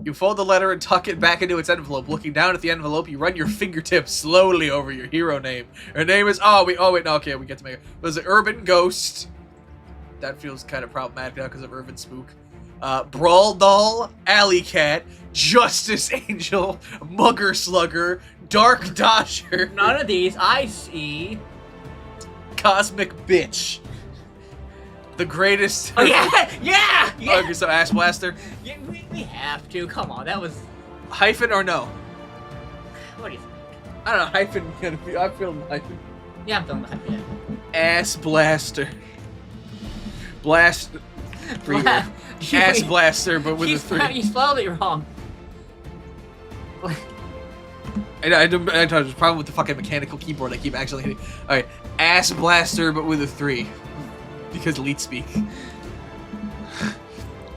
You fold the letter and tuck it back into its envelope. Looking down at the envelope, you run your fingertips slowly over your hero name. Her name is... Oh, wait, no, okay, we get to make it. Was it Urban Ghost? That feels kind of problematic now because of Urban Spook. Brawl Doll, Alley Cat, Justice Angel, Mugger Slugger, Dark Dodger. None of these I see. Cosmic Bitch. The greatest... Oh, yeah! Okay, so Ass Blaster. Yeah, we have to. Come on, that was... Hyphen or no? What do you think? I don't know, hyphen. I'm feeling hyphen. Yeah, I'm feeling the hyphen. Ass Blaster. Blast... Ass Blaster, but with a 3. You spelled it wrong. I don't there's a problem with the fucking mechanical keyboard. I keep actually hitting. Alright, Ass Blaster, but with a 3. Because elite speak.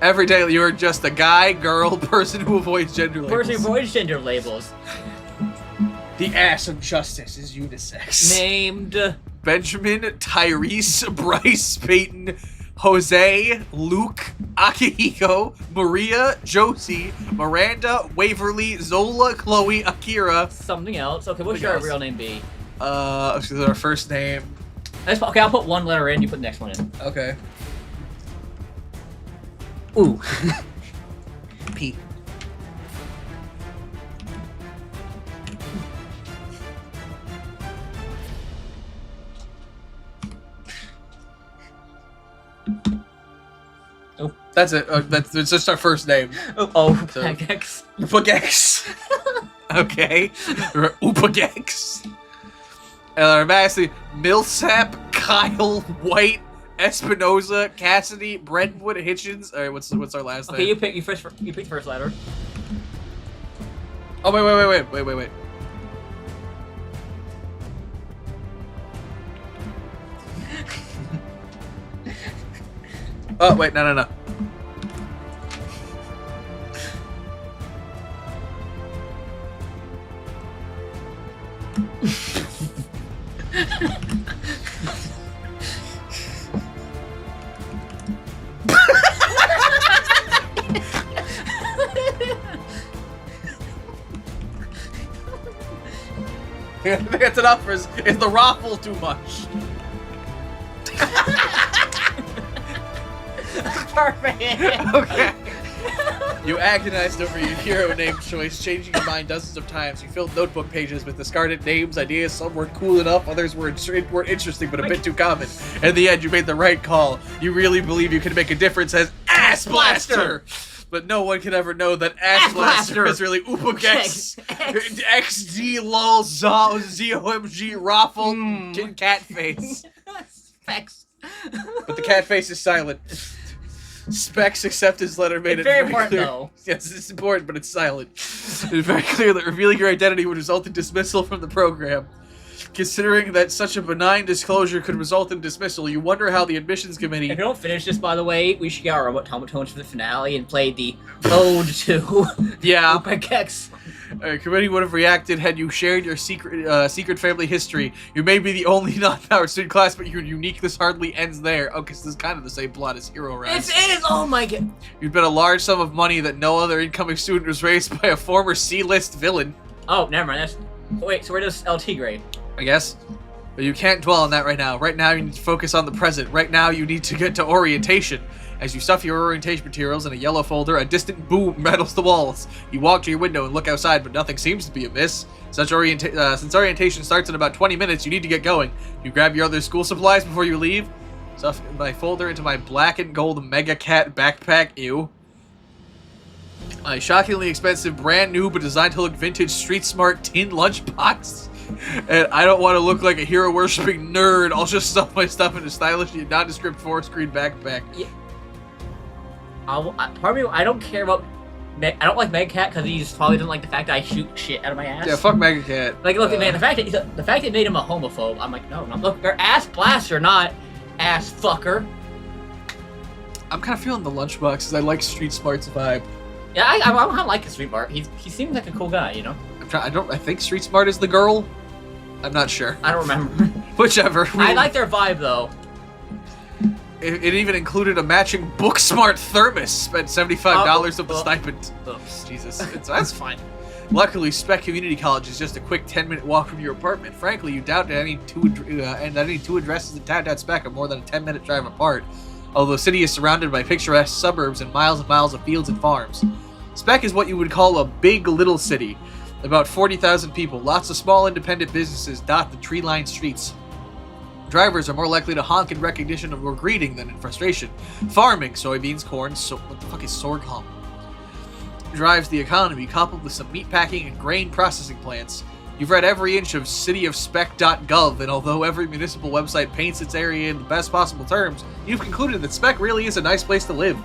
Every day you're just a guy, girl, person who avoids gender labels. Person who avoids gender labels. The ass of justice is unisex. Named... Benjamin, Tyrese, Bryce, Peyton, Jose, Luke, Akihiko, Maria, Josie, Miranda, Waverly, Zola, Chloe, Akira. Something else. Okay, what should our real name be? This is our first name. Okay, I'll put one letter in, you put the next one in. Okay. Ooh. P. Oh. That's it. That's just our first name. Oh, So- Pagex. Upagex. Okay. Upagex. And our master Millsap, Kyle, White, Espinoza, Cassidy, Brentwood, Hitchens. Alright, what's our last name? Okay, you pick the first letter. Oh wait. Oh wait, no. I think that's enough. Is the raffle too much? Perfect. Okay. You agonized over your hero name choice, changing your mind dozens of times. You filled notebook pages with discarded names, ideas. Some were cool enough, others were interesting but a bit too common. In the end, you made the right call. You really believe you can make a difference as Ass Blaster! But no one can ever know that Ass Blaster is really Upagex, XD, LOL, ZOMG, Raffle, Cat Face. Specs. But the cat face is silent. Specs accept his letter made It's it very very important, clear. though. Yes, it's important, but it's silent. It's very clear that revealing your identity would result in dismissal from the program. Considering that such a benign disclosure could result in dismissal, you wonder how the admissions committee... If you don't finish this, by the way, we should get our automatons for the finale and play the Ode to Yeah. Upagex. Committee would have reacted had you shared your secret family history. You may be the only non-powered student class, but your uniqueness hardly ends there. Okay, so this is kind of the same plot as Hero Rise. It is! Oh my god! You'd bet a large sum of money that no other incoming student was raised by a former C-list villain. Oh, never mind. That's... Wait, so where does LT grade? I guess. But you can't dwell on that right now. Right now, you need to focus on the present. Right now, you need to get to orientation. As you stuff your orientation materials in a yellow folder, a distant boom rattles the walls. You walk to your window and look outside, but nothing seems to be amiss. Since orientation starts in about 20 minutes, you need to get going. You grab your other school supplies before you leave. Stuff my folder into my black and gold Mega Cat backpack. Ew. My shockingly expensive, brand new, but designed to look vintage, street smart tin lunchbox. And I don't want to look like a hero-worshipping nerd. I'll just stuff my stuff in a stylish, nondescript 4-screen backpack. Yeah. Part of me, I don't care about... I don't like Mega Cat because he probably doesn't like the fact that I shoot shit out of my ass. Yeah, fuck Mega Cat. Like, look, man, the fact that it made him a homophobe, I'm like, no, look, they're ass blaster, not ass fucker. I'm kind of feeling the lunchbox because I like Street Smart's vibe. Yeah, I kind of like the Street Smart. He seems like a cool guy, you know? I think Street Smart is the girl. I'm not sure. I don't remember. Whichever. I like their vibe, though. It even included a matching Booksmart thermos. Spent $75 of the stipend. Oops. Jesus, that's fine. Luckily, Spec Community College is just a quick 10-minute walk from your apartment. Frankly, you doubt that any two addresses in downtown Spec are more than a 10-minute drive apart, although the city is surrounded by picturesque suburbs and miles of fields and farms. Spec is what you would call a big little city. About 40,000 people, lots of small independent businesses dot the tree-lined streets. Drivers are more likely to honk in recognition or greeting than in frustration. Farming, soybeans, corn, what the fuck is sorghum? Drives the economy, coupled with some meatpacking and grain processing plants. You've read every inch of cityofspec.gov, and although every municipal website paints its area in the best possible terms, you've concluded that Spec really is a nice place to live.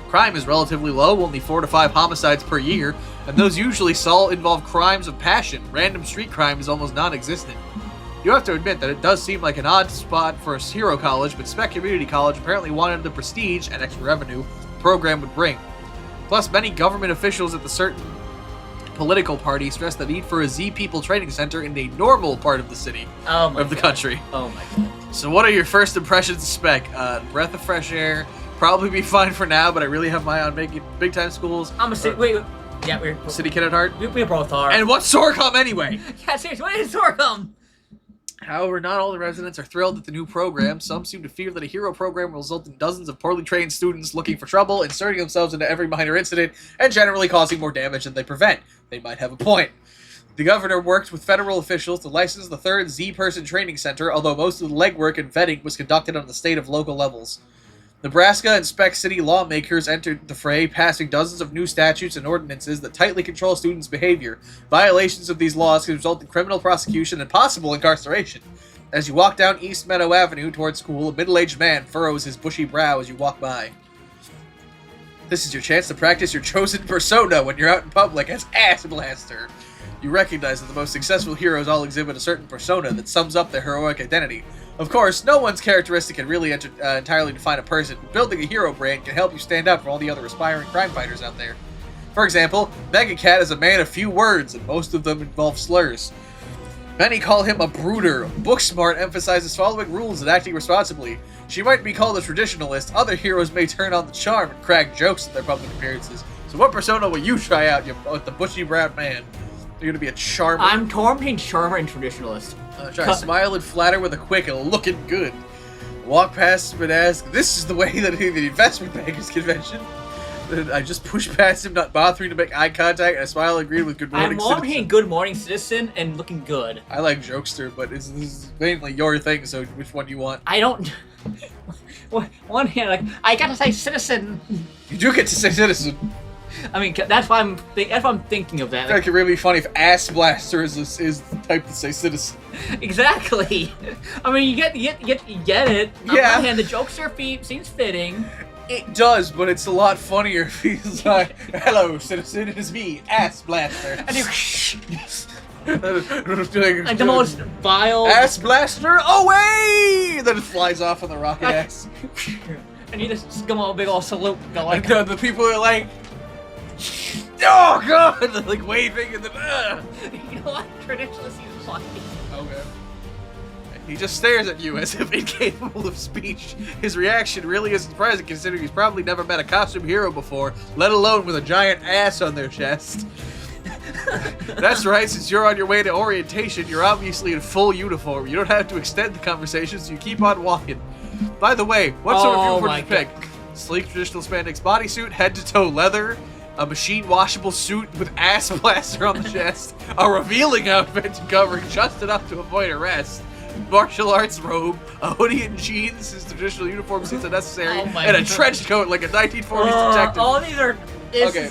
Crime is relatively low, only 4 to 5 homicides per year, and those usually involve crimes of passion. Random street crime is almost non-existent. You have to admit that it does seem like an odd spot for a hero college, but Spec Community College apparently wanted the prestige and extra revenue the program would bring. Plus, many government officials at the certain political party stress the need for a Z People training center in a normal part of the city of the country. Oh my god. So what are your first impressions of Spec? Breath of fresh air, probably be fine for now, but I really have my eye on making big-time schools. I'm a city... Wait. Yeah, we're... City kid at heart? We both are. And what's sorghum anyway? Yeah, seriously, what is sorghum? However, not all the residents are thrilled at the new program. Some seem to fear that a hero program will result in dozens of poorly trained students looking for trouble, inserting themselves into every minor incident, and generally causing more damage than they prevent. They might have a point. The governor worked with federal officials to license the third Z-Person training center, although most of the legwork and vetting was conducted on the state of local levels. Nebraska and Spec City lawmakers entered the fray, passing dozens of new statutes and ordinances that tightly control students' behavior. Violations of these laws can result in criminal prosecution and possible incarceration. As you walk down East Meadow Avenue toward school, a middle-aged man furrows his bushy brow as you walk by. This is your chance to practice your chosen persona when you're out in public as Ass Blaster. You recognize that the most successful heroes all exhibit a certain persona that sums up their heroic identity. Of course, no one's characteristic can really entirely define a person. Building a hero brand can help you stand out from all the other aspiring crime fighters out there. For example, Megacat is a man of few words, and most of them involve slurs. Many call him a brooder. Booksmart emphasizes following rules and acting responsibly. She might be called a traditionalist. Other heroes may turn on the charm and crack jokes at their public appearances. So what persona will you try out with the bushy brown man? You're gonna be a charmer? I'm torn between charmer and traditionalist. Try to smile and flatter with a quick and looking good. Walk past him and ask, this is the way that the investment bankers convention. I just pushed past him, not bothering to make eye contact, and I smile and agreed with good morning, I'm between good morning citizen and looking good. I like jokester, but this is mainly your thing, so which one do you want? I don't... One hand, like, I gotta say citizen. You do get to say citizen. I mean, that's why I'm thinking of that. I feel like it would really be funny if Ass Blaster is the type to say citizen. Exactly. I mean, you get it. On Yeah. one hand, the jokester seems fitting. It does, but it's a lot funnier if he's like, hello, citizen, it is me, Ass Blaster. And you... like like the most vile... Ass Blaster away! Then it flies off on the rocket ass. And you just come on a big old salute. Go like... And the people are like, oh god! They're like waving and then, You know what? Traditionally seems funny. Okay. He just stares at you as if incapable of speech. His reaction really isn't surprising considering he's probably never met a costume hero before, let alone with a giant ass on their chest. That's right, since you're on your way to orientation, you're obviously in full uniform. You don't have to extend the conversation, so you keep on walking. By the way, what sort of uniform did you pick? Sleek traditional spandex bodysuit, head-to-toe leather, a machine washable suit with ass blaster on the chest, a revealing outfit covering just enough to avoid arrest, martial arts robe, a hoodie and jeans, his traditional uniform since necessary, and a trench coat like a 1940s detective. All these are... Okay.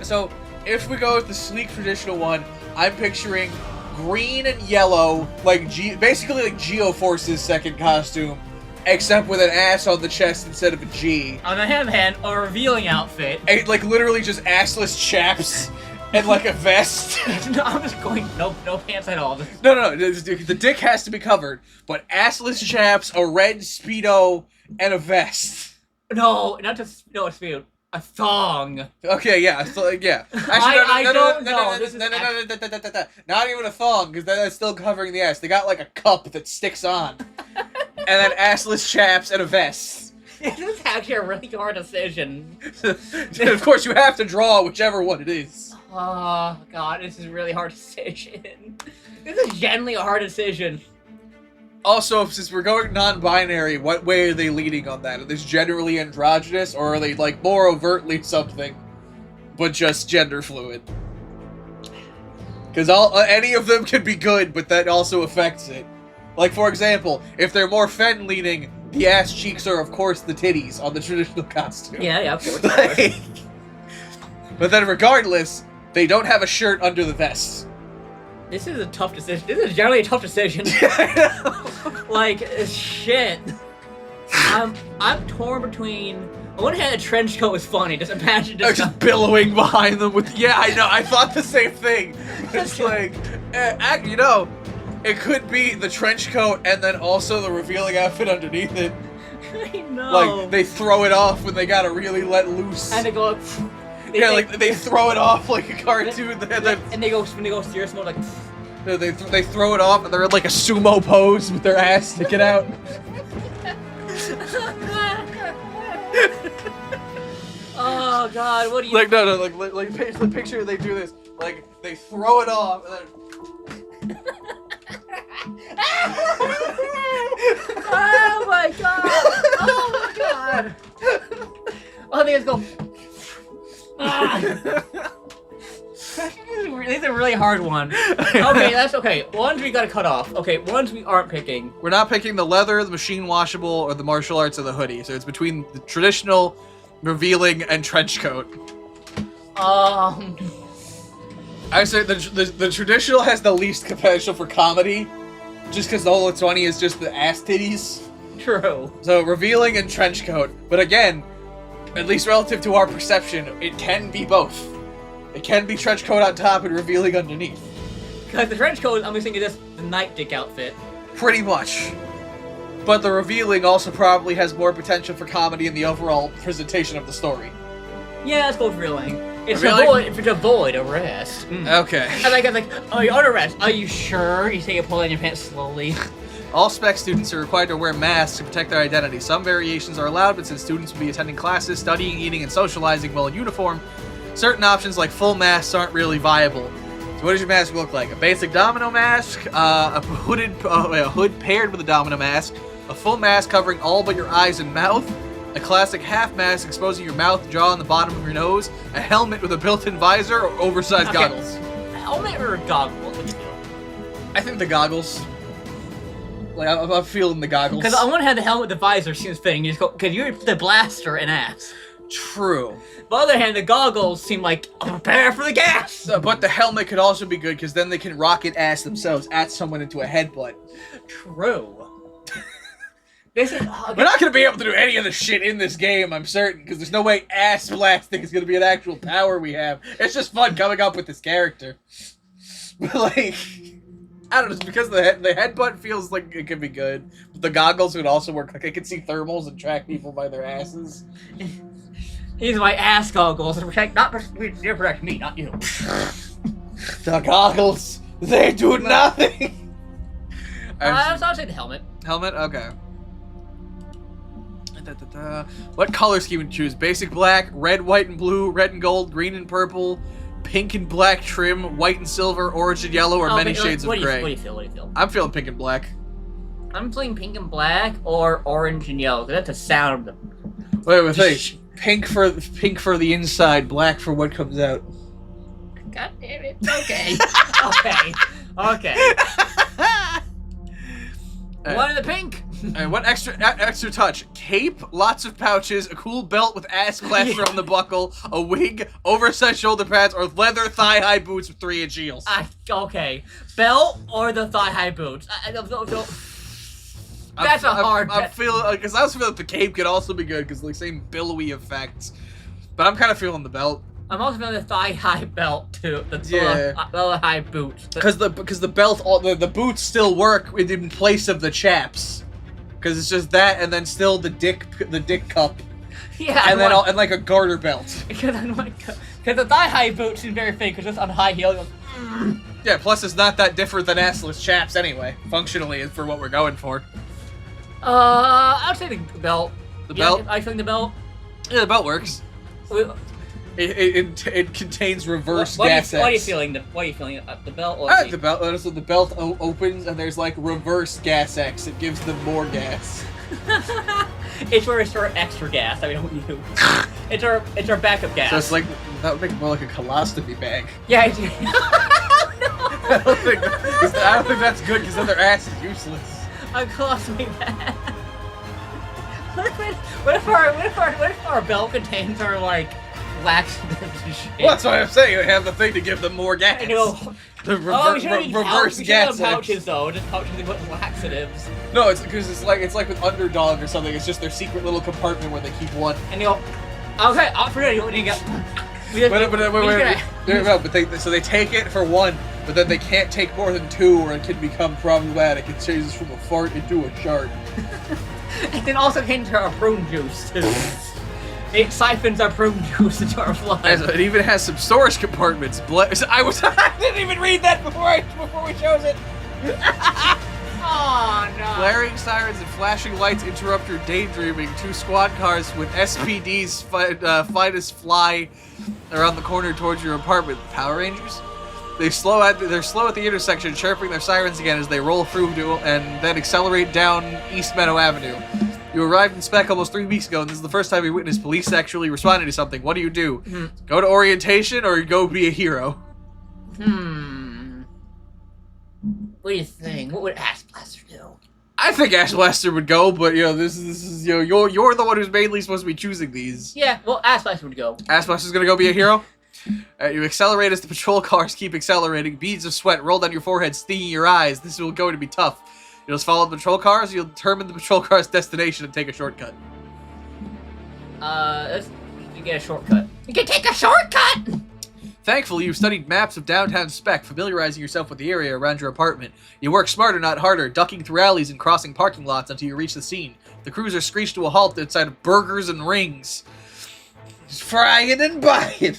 So, if we go with the sleek traditional one, I'm picturing green and yellow, like basically like Geoforce's second costume, except with an ass on the chest instead of a G. On the other hand, a revealing outfit. And, like literally just assless chaps and like a vest. No, I'm just going no pants at all. No. The dick has to be covered, but assless chaps, a red Speedo, and a vest. No, not just a Speedo. A thong. Okay, yeah, yeah. Not even a thong, because that's still covering the ass. They got like a cup that sticks on. and then assless chaps and a vest. This is actually a really hard decision. And of course, you have to draw whichever one it is. Oh god, this is a really hard decision. This is genuinely a hard decision. Also, since we're going non-binary, what way are they leaning on that? Are they generally androgynous, or are they, like, more overtly something, but just gender fluid? Because any of them can be good, but that also affects it. Like, for example, if they're more femme-leaning, the ass cheeks are, of course, the titties on the traditional costume. Yeah, of course. But then regardless, they don't have a shirt under the vest. This is a tough decision. This is generally a tough decision. Like, shit. I'm torn between... On one hand, a trench coat is funny. Just imagine just billowing behind them with... Yeah, I know. I thought the same thing. It's like... you know, it could be the trench coat and then also the revealing outfit underneath it. I know. Like, they throw it off when they gotta really let loose. And they go... They throw it off like a cartoon. And they go, when they go serious mode, like... They throw it off and they're in like a sumo pose with their ass sticking out. Oh god, what do you... Like, no, like picture they do this. Like, they throw it off and then... Oh my god! Oh my god! Oh, they just go... Ah. This is a really hard one. Okay, that's okay. Ones we gotta cut off. Okay, ones we aren't picking. We're not picking the leather, the machine washable, or the martial arts, or the hoodie. So it's between the traditional, revealing, and trench coat. I say the traditional has the least potential for comedy, just because all it's funny is just the ass titties. True. So revealing and trench coat, but again, at least relative to our perception, it can be both. It can be trench coat on top and revealing underneath. Because the trench coat, I'm just thinking this the night dick outfit. Pretty much. But the revealing also probably has more potential for comedy in the overall presentation of the story. Yeah, let's go with revealing. It's Revealing? to avoid arrest. Okay. I'm like, oh, you're under arrest. Are you sure? You say you pull down your pants slowly. All spec students are required to wear masks to protect their identity. Some variations are allowed, but since students will be attending classes, studying, eating, and socializing while in uniform, certain options like full masks aren't really viable. So what does your mask look like? A basic domino mask, a hood paired with a domino mask, a full mask covering all but your eyes and mouth, a classic half mask exposing your mouth, jaw, and the bottom of your nose, a helmet with a built-in visor, or oversized goggles. Helmet or goggles? What do you feel? I think the goggles. Like, I'm feeling the goggles. Because on one hand, the helmet with the visor seems fitting. You just go, because you're the blaster and ass. True. On the other hand, the goggles seem like, prepare for the gas! But the helmet could also be good, because then they can rocket ass themselves at someone into a headbutt. True. This is, We're not going to be able to do any of the shit in this game, I'm certain, because there's no way ass blasting is going to be an actual power we have. It's just fun coming up with this character. But, like, I don't know, it's because the headbutt feels like it could be good. But the goggles would also work. Like, I could see thermals and track people by their asses. These are my ass goggles to protect, they protect me, not you. The goggles, they do nothing! I was say the helmet. Helmet? Okay. What color scheme would you choose? Basic black, red, white, and blue, red and gold, green and purple, pink and black trim, white and silver, orange and yellow, or many shades of gray? What do you feel? I'm feeling pink and black. I'm feeling pink and black or orange and yellow, because that's the sound of them. Wait. Pink for the inside, black for what comes out. God damn it. Okay. Okay. One in the pink. And what extra touch? Cape, lots of pouches, a cool belt with ass clasper on the buckle, a wig, oversized shoulder pads, or leather thigh-high boots with 3-inch heels. Okay. Belt or the thigh-high boots? That's a hard bet. I'm feeling, because I was feeling the cape could also be good, because like same billowy effects. But I'm kind of feeling the belt. I'm also feeling the thigh-high belt too. The high boots. Because the belt, the boots still work in place of the chaps. Because it's just that, and then still the dick cup. Yeah. And like a garter belt. Because the thigh-high boots seem very fake, because it's on high heel. Yeah. Plus, it's not that different than assless chaps anyway. Functionally, for what we're going for. I'd say the belt. The belt? I think the belt. Yeah, the belt works. Wait, It contains reverse what gas. What are you feeling? What are you feeling? The belt? Or The belt. So the belt opens and there's like reverse gas X. It gives them more gas. It's for extra gas that we don't use. it's our backup gas. So it's like that would make it more like a colostomy bag. Yeah. I don't think that's good because then their ass is useless. A colostomy bag. What if our belt contains our like laxatives and shit? Well, that's what I'm saying. They have the thing to give them more gas. I know. The reverse we gas. have pouches though, just pouches with laxatives. No, it's because it's like with Underdog or something. It's just their secret little compartment where they keep one. And you go, okay, I'll forget you got. So they take it for one, but then they can't take more than two, or it can become problematic. It changes from a fart into a shark. It then also contains our prune juice too. It siphons our prune juice into our blood. It even has some storage compartments. I didn't even read that before we chose it. Oh no! Blaring sirens and flashing lights interrupt your daydreaming. Two squad cars with SPD's finest fly around the corner towards your apartment. Power Rangers? They're slow at the intersection, chirping their sirens again as they roll through and then accelerate down East Meadow Avenue. You arrived in Spec almost 3 weeks ago, and this is the first time you witnessed police actually responding to something. What do you do? Go to orientation or go be a hero? What do you think? What would Ash Blaster do? I think Ash Blaster would go, but this is you're the one who's mainly supposed to be choosing these. Yeah, well, Ash Blaster would go. Ash Blaster's gonna go be a hero. You accelerate as the patrol cars keep accelerating. Beads of sweat roll down your forehead, stinging your eyes. This is going to be tough. You'll just follow the patrol cars. You'll determine the patrol car's destination and take a shortcut. You get a shortcut. You can take a shortcut. Thankfully, you've studied maps of downtown Spec, familiarizing yourself with the area around your apartment. You work smarter, not harder, ducking through alleys and crossing parking lots until you reach the scene. The cruiser screeched to a halt outside of Burgers and Rings. Just frying and buying.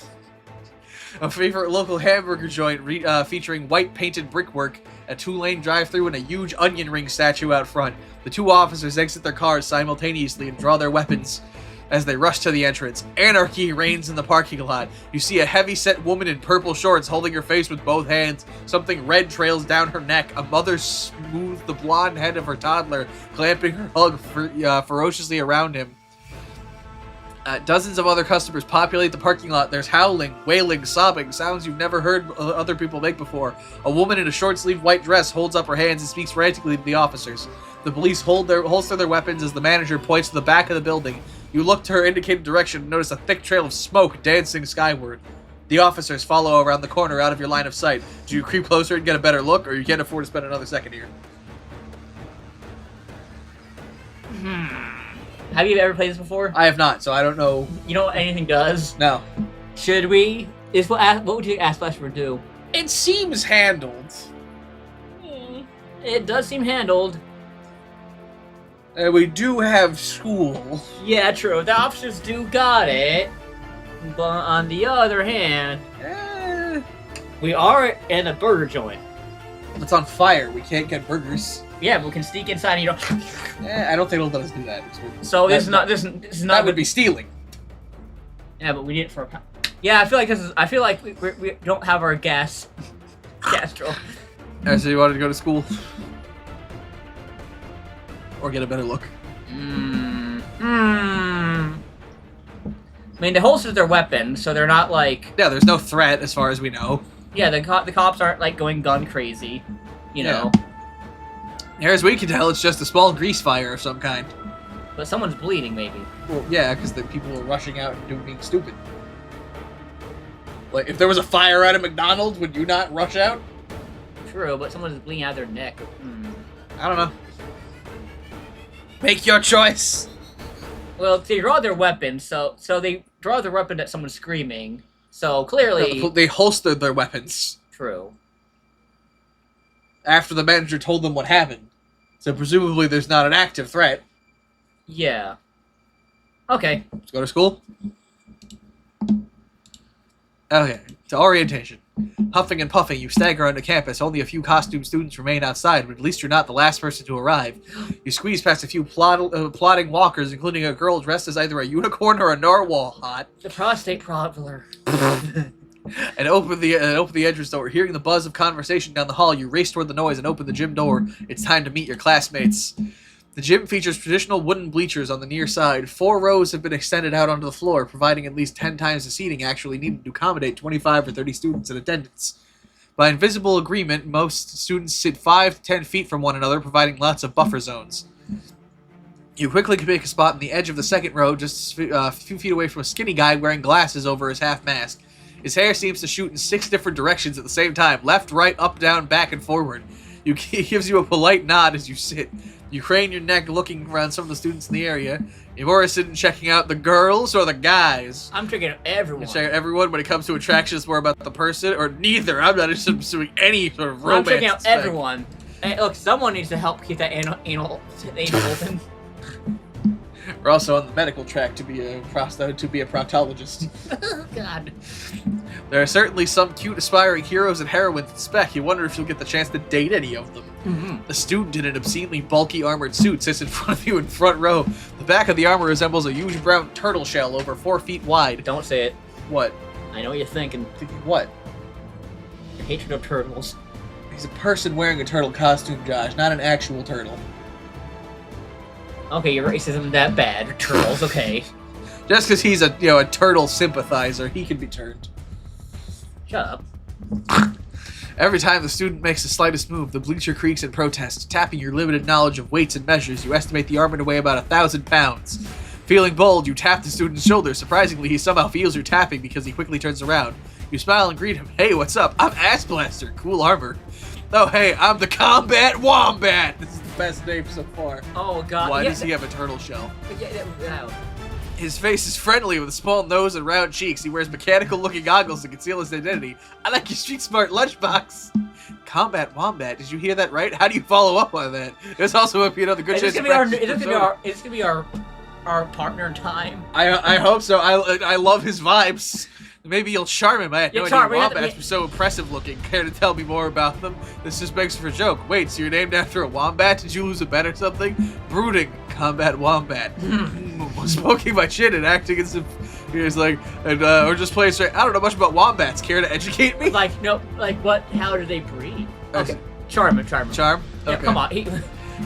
A favorite local hamburger joint featuring white painted brickwork, a 2-lane drive-thru, and a huge onion ring statue out front. The two officers exit their cars simultaneously and draw their weapons as they rush to the entrance. Anarchy reigns in the parking lot. You see a heavy-set woman in purple shorts holding her face with both hands. Something red trails down her neck. A mother smooths the blonde head of her toddler, clamping her hug ferociously around him. Dozens of other customers populate the parking lot. There's howling, wailing, sobbing, sounds you've never heard other people make before. A woman in a short-sleeved white dress holds up her hands and speaks frantically to the officers. The police holster their weapons as the manager points to the back of the building. You look to her indicated direction and notice a thick trail of smoke dancing skyward. The officers follow around the corner out of your line of sight. Do you creep closer and get a better look, or you can't afford to spend another second here? Have you ever played this before? I have not, so I don't know. You know what anything does? No. Should we? What would you think Ash Blaster would do? It seems handled. It does seem handled. We do have school. Yeah, true. The officers do got it. But on the other hand, we are in a burger joint. It's on fire. We can't get burgers. Yeah, but we can sneak inside and you don't. I don't think it'll let us do that. So this is not. This is not. That would be stealing. Yeah, but we need it for a. Yeah, I feel like this is. I feel like we don't have our gas. Gastro. So you wanted to go to school? Or get a better look? I mean, they holster their weapons, so they're not like. Yeah, there's no threat as far as we know. Yeah, the cops aren't like going gun crazy, you know. Near as we can tell, it's just a small grease fire of some kind. But someone's bleeding, maybe. Well, yeah, because the people are rushing out and being stupid. Like, if there was a fire at a McDonald's, would you not rush out? True, but someone's bleeding out of their neck. I don't know. Make your choice. Well, they draw their weapons, so they draw their weapon at someone screaming. So clearly, No, they holstered their weapons. True. After the manager told them what happened. So presumably there's not an active threat. Yeah. Okay. Let's go to school. Okay, to orientation. Huffing and puffing, you stagger onto campus. Only a few costumed students remain outside, but at least you're not the last person to arrive. You squeeze past a few plodding walkers, including a girl dressed as either a unicorn or a narwhal. Hot. The prostate traveler. And open the entrance door. Hearing the buzz of conversation down the hall, you race toward the noise and open the gym door. It's time to meet your classmates. The gym features traditional wooden bleachers on the near side. 4 rows have been extended out onto the floor, providing at least 10 times the seating actually needed to accommodate 25 or 30 students in attendance. By invisible agreement, most students sit 5 to 10 feet from one another, providing lots of buffer zones. You quickly make a spot in the edge of the second row, just a few feet away from a skinny guy wearing glasses over his half mask. His hair seems to shoot in 6 different directions at the same time, left, right, up, down, back, and forward. He gives you a polite nod as you sit. You crane your neck looking around some of the students in the area. You're more interested in checking out the girls or the guys? I'm checking out everyone. You check out everyone. When it comes to attraction, it's more about the person, or neither. I'm not interested in pursuing any sort of romance. I'm checking out aspect. everyone. Hey, look, someone needs to help keep that anal open. We're also on the medical track to be a proctologist. Oh, God. There are certainly some cute aspiring heroes and heroines in spec. You wonder if you'll get the chance to date any of them. Mm-hmm. A student in an obscenely bulky armored suit sits in front of you in front row. The back of the armor resembles a huge brown turtle shell over 4 feet wide. Don't say it. What? I know what you're thinking. Thinking what? Your hatred of turtles. He's a person wearing a turtle costume, Josh, not an actual turtle. Okay, your racism isn't that bad. Turtles, okay. Just because he's a turtle sympathizer, he can be turned. Shut up. Every time the student makes the slightest move, the bleacher creaks in protest. Tapping your limited knowledge of weights and measures, you estimate the armor to weigh about 1,000 pounds. Feeling bold, you tap the student's shoulder. Surprisingly, he somehow feels your tapping because he quickly turns around. You smile and greet him. Hey, what's up? I'm Ass Blaster. Cool armor. Oh, hey, I'm the Combat Wombat. This is the best name so far. Oh, God. Why does he have a turtle shell? Yeah. His face is friendly with a small nose and round cheeks. He wears mechanical-looking goggles to conceal his identity. I like your street-smart lunchbox. Combat Wombat. Did you hear that right? How do you follow up on that? There's also might be another good chance. Is this gonna be our partner in time? I hope so. I love his vibes. Maybe you'll charm him. I had no idea wombats were so impressive looking. Care to tell me more about them? This just begs for a joke. Wait, so you're named after a wombat? Did you lose a bet or something? Brooding. Combat Wombat. Smoking my chin and acting as if he was like, or just playing straight. I don't know much about wombats. Care to educate me? Like, no, like what? How do they breed? Okay, charm him. Charm? Yeah, Okay. come on.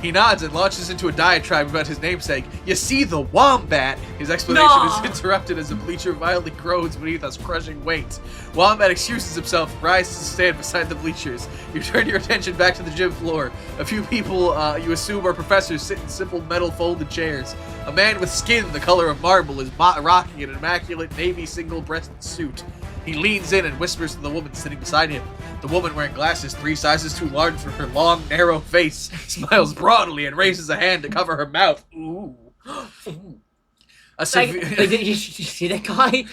He nods and launches into a diatribe about his namesake. You see, the wombat. His explanation is interrupted as the bleacher violently groans beneath us crushing weight. Wombat excuses himself, rises to stand beside the bleachers. You turn your attention back to the gym floor. A few people you assume are professors sit in simple metal folded chairs. A man with skin the color of marble is rocking an immaculate navy single-breasted suit. He leans in and whispers to the woman sitting beside him. The woman, wearing glasses 3 sizes too large for her long, narrow face, smiles broadly and raises a hand to cover her mouth. Ooh. Did you see that guy?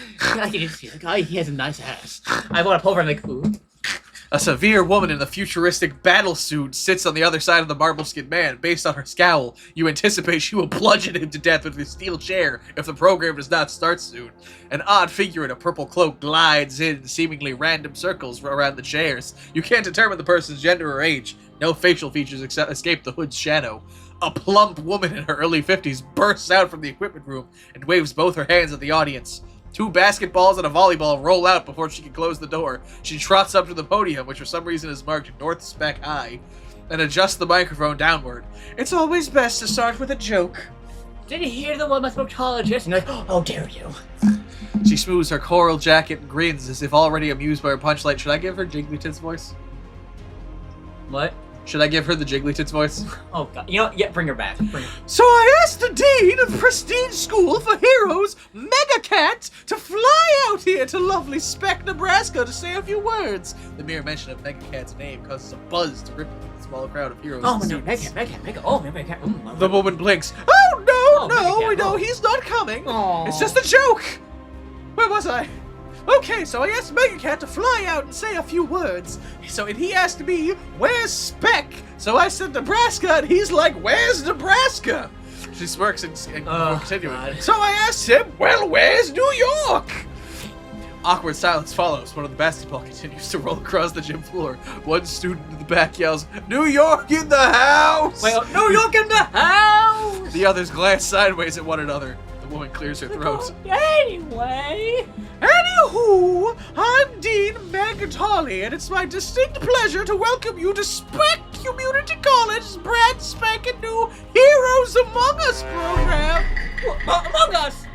Did you see that guy? He has a nice ass. I want to pull over and like, ooh. A severe woman in a futuristic battle suit sits on the other side of the marble-skinned man. Based on her scowl, you anticipate she will bludgeon him to death with his steel chair if the program does not start soon. An odd figure in a purple cloak glides in seemingly random circles around the chairs. You can't determine the person's gender or age. No facial features escape the hood's shadow. A plump woman in her early 50s bursts out from the equipment room and waves both her hands at the audience. 2 basketballs and a volleyball roll out before she can close the door. She trots up to the podium, which for some reason is marked North Spec High, and adjusts the microphone downward. It's always best to start with a joke. Did you hear the one my proctologist? And you're like, oh, dare you. She smooths her coral jacket and grins as if already amused by her punchline. Should I give her Jigglytit's voice? What? Should I give her the Jigglytit's voice? Oh, God. You know what? Yeah, bring her back. So I asked the dean of Prestige School for Heroes, Mega Cat, to fly out here to lovely Spec, Nebraska to say a few words. The mere mention of Mega Cat's name causes a buzz to ripple through the small crowd of heroes. Oh, no, Mega. Oh, Mega Cat. The woman blinks. Oh, no, Mega Cat, he's not coming. Aww. It's just a joke. Where was I? Okay, so I asked Mega Cat to fly out and say a few words. And he asked me, where's Spec? So I said Nebraska, and he's like, where's Nebraska? She smirks and continues. So I asked him, well, where's New York? Awkward silence follows. One of the basketball continues to roll across the gym floor. One student in the back yells, "New York in the house!" Wait, New York in the house! The others glance sideways at one another. The woman clears her throat. Anyway. Anywho, I'm Dean Magatali, and it's my distinct pleasure to welcome you to Speck Community College's brand spanking new Heroes Among Us program. Among Us!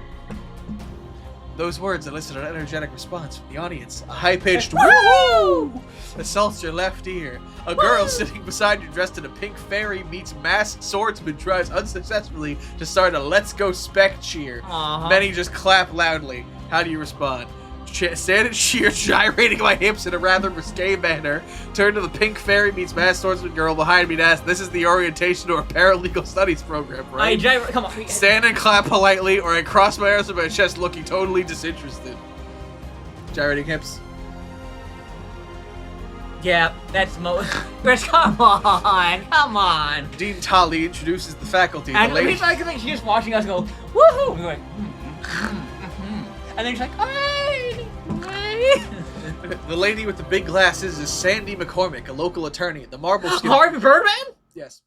Those words elicit an energetic response from the audience. A high-pitched woohoo assaults your left ear. A girl sitting beside you dressed in a pink fairy meets masked swordsman tries unsuccessfully to start a Let's Go Spec cheer. Many just clap loudly. How do you respond? Stand and cheer, gyrating my hips in a rather risque manner. Turn to the pink fairy meets masked swordsman girl behind me and ask, "This is the orientation or paralegal studies program, right?" Come on. Stand and clap politely, or I cross my arms on my chest looking totally disinterested. Gyrating hips. Yeah, that's Chris, come on. Dean Tali introduces the faculty. And The lady... I think she's just watching us go, woohoo! We're going, and then she's like, hey. The lady with the big glasses is Sandy McCormick, a local attorney. The marble skin... Harvey Birdman? Yes.